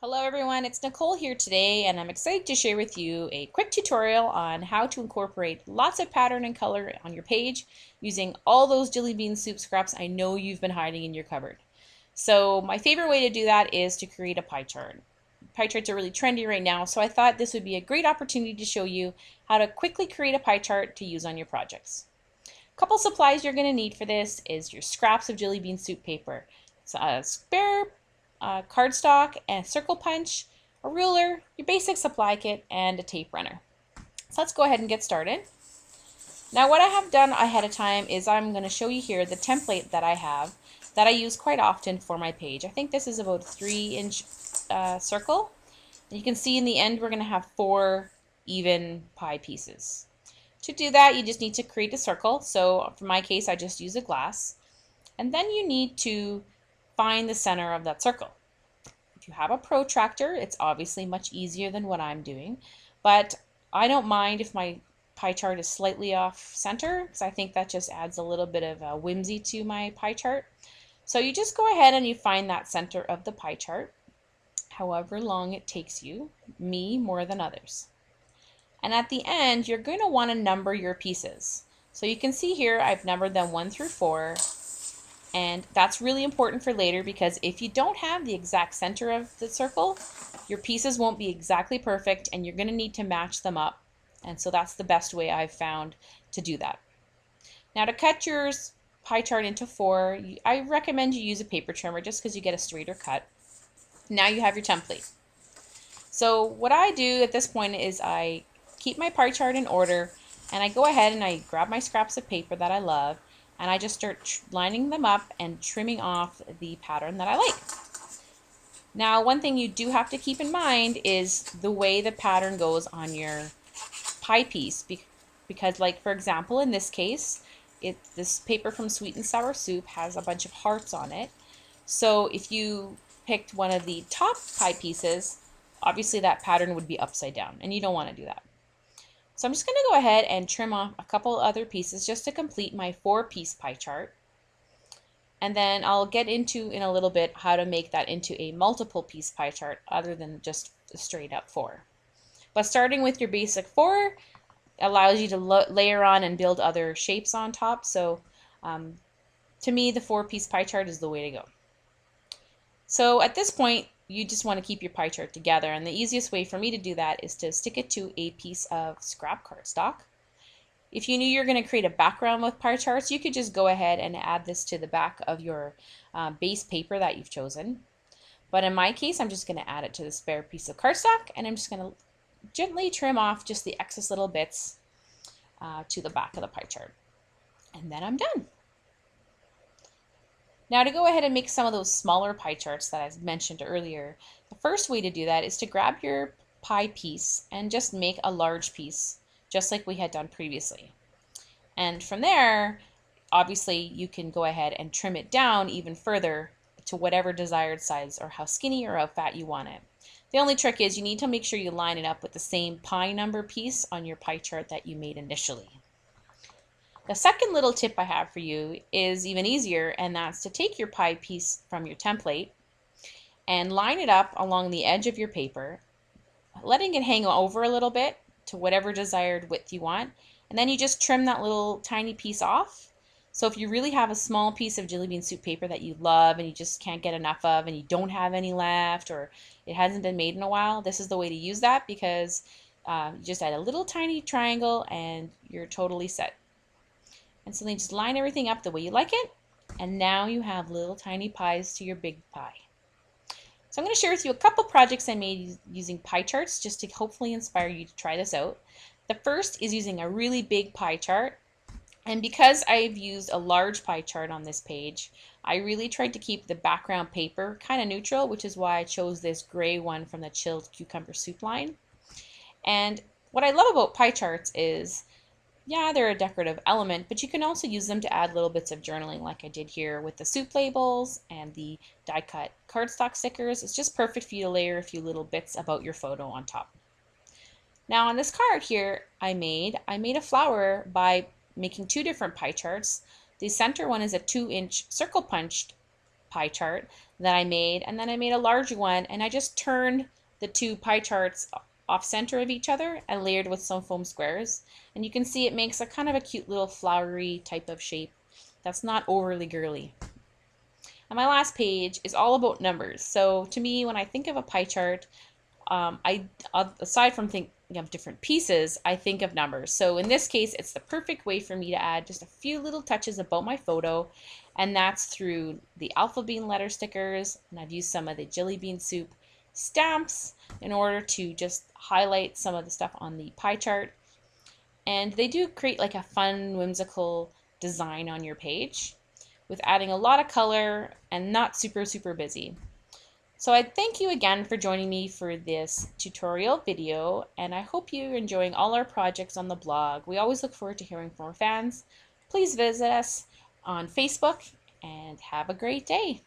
Hello everyone, it's Nicole here today and I'm excited to share with you a quick tutorial on how to incorporate lots of pattern and color on your page using all those Jillibean soup scraps I know you've been hiding in your cupboard. So my favorite way to do that is to create a pie chart. Pie charts are really trendy right now, so I thought this would be a great opportunity to show you how to quickly create a pie chart to use on your projects. A couple supplies you're going to need for this is your scraps of Jillibean soup paper. It's a spare cardstock, and a circle punch, a ruler, your basic supply kit, and a tape runner. So let's go ahead and get started. Now what I have done ahead of time is I'm going to show you here the template that I have that I use quite often for my page. I think this is about a 3-inch circle. And you can see in the end we're going to have 4 even pie pieces. To do that you just need to create a circle. So for my case I just use a glass. And then you need to find the center of that circle. If you have a protractor, it's obviously much easier than what I'm doing, but I don't mind if my pie chart is slightly off center because I think that just adds a little bit of a whimsy to my pie chart. So you just go ahead and you find that center of the pie chart, however long it takes you, me more than others. And at the end, you're going to want to number your pieces. So you can see here I've numbered them 1 through 4. And that's really important for later because if you don't have the exact center of the circle, your pieces won't be exactly perfect and you're going to need to match them up. And so that's the best way I've found to do that. Now to cut your pie chart into 4, I recommend you use a paper trimmer just because you get a straighter cut. Now you have your template. So what I do at this point is I keep my pie chart in order and I go ahead and I grab my scraps of paper that I love and I just start lining them up and trimming off the pattern that I like. Now one thing you do have to keep in mind is the way the pattern goes on your pie piece because like for example in this case this paper from Sweet and Sour Soup has a bunch of hearts on it. So if you picked one of the top pie pieces, obviously that pattern would be upside down and you don't want to do that. So I'm just going to go ahead and trim off a couple other pieces just to complete my 4-piece pie chart. And then I'll get into in a little bit how to make that into a multiple piece pie chart other than just a straight up 4. But starting with your basic 4 allows you to layer on and build other shapes on top. So to me the 4-piece pie chart is the way to go. So at this point you just want to keep your pie chart together, and the easiest way for me to do that is to stick it to a piece of scrap cardstock. If you knew you were going to create a background with pie charts, you could just go ahead and add this to the back of your base paper that you've chosen. But in my case, I'm just going to add it to the spare piece of cardstock, and I'm just going to gently trim off just the excess little bits to the back of the pie chart. And then I'm done. Now to go ahead and make some of those smaller pie charts that I mentioned earlier, the first way to do that is to grab your pie piece and just make a large piece, just like we had done previously. And from there, obviously you can go ahead and trim it down even further to whatever desired size or how skinny or how fat you want it. The only trick is you need to make sure you line it up with the same pie number piece on your pie chart that you made initially. The second little tip I have for you is even easier, and that's to take your pie piece from your template and line it up along the edge of your paper, letting it hang over a little bit to whatever desired width you want, and then you just trim that little tiny piece off. So if you really have a small piece of Jillibean soup paper that you love and you just can't get enough of and you don't have any left or it hasn't been made in a while, this is the way to use that because you just add a little tiny triangle and you're totally set. And so then just line everything up the way you like it, and now you have little tiny pies to your big pie. So I'm going to share with you a couple projects I made using pie charts just to hopefully inspire you to try this out. The first is using a really big pie chart, and because I've used a large pie chart on this page, I really tried to keep the background paper kind of neutral, which is why I chose this gray one from the chilled cucumber soup line. And what I love about pie charts is yeah, they're a decorative element, but you can also use them to add little bits of journaling like I did here with the soup labels and the die-cut cardstock stickers. It's just perfect for you to layer a few little bits about your photo on top. Now on this card here I made a flower by making 2 different pie charts. The center one is a 2-inch circle punched pie chart that I made, and then I made a larger one, and I just turned the two pie charts off center of each other and layered with some foam squares. And you can see it makes a kind of a cute little flowery type of shape that's not overly girly. And my last page is all about numbers. So to me, when I think of a pie chart, aside from thinking of different pieces, I think of numbers. So in this case, it's the perfect way for me to add just a few little touches about my photo, and that's through the alpha bean letter stickers, and I've used some of the Jillibean soup stamps in order to just highlight some of the stuff on the pie chart. And they do create like a fun, whimsical design on your page with adding a lot of color and not super busy. So I thank you again for joining me for this tutorial video, and I hope you're enjoying all our projects on the blog. We always look forward to hearing from our fans. Please visit us on Facebook and have a great day.